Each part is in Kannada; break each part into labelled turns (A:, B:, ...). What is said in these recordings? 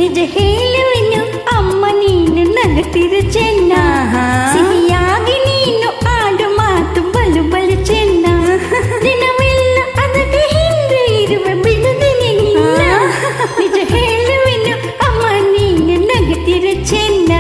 A: ನಿಜ ಹೇಳುವೆನು ಅಮ್ಮ ನೀನು ನಗುತ್ತಿರು ಚೆನ್ನ ಸಿಹಿಯಾಗಿ ನೀನು ಆಡು ಮಾತು ಬಲು ಬಲು ಚೆನ್ನ ದಿನವೆಲ್ಲ ಅದಕ್ಕೆ ಹಿಂದೆ ಇರುವ ಬಿಡುದಿನಿ ನಿನ್ನ ನಿಜ ಹೇಳುವೆನು ಅಮ್ಮ ನೀನು ನಗುತ್ತಿರು ಚೆನ್ನ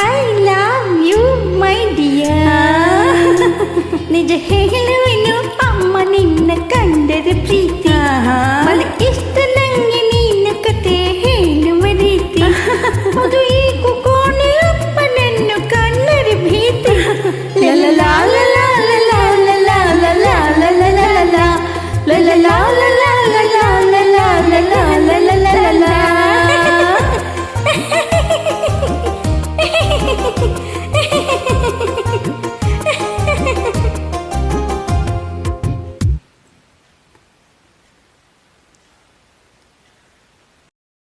A: I love you, my dear. ನಿಜ ಹೇಳುವೆನು ಅಮ್ಮ ನಿನ್ನ ಕಂಡರೆ ಪ್ರೀತಿ ಬಲು ಇಷ್ಟ ನಂಗೆ ನಿನ್ನ ಕತೆ ಹೇಳುವ ರೀತಿ ಅದು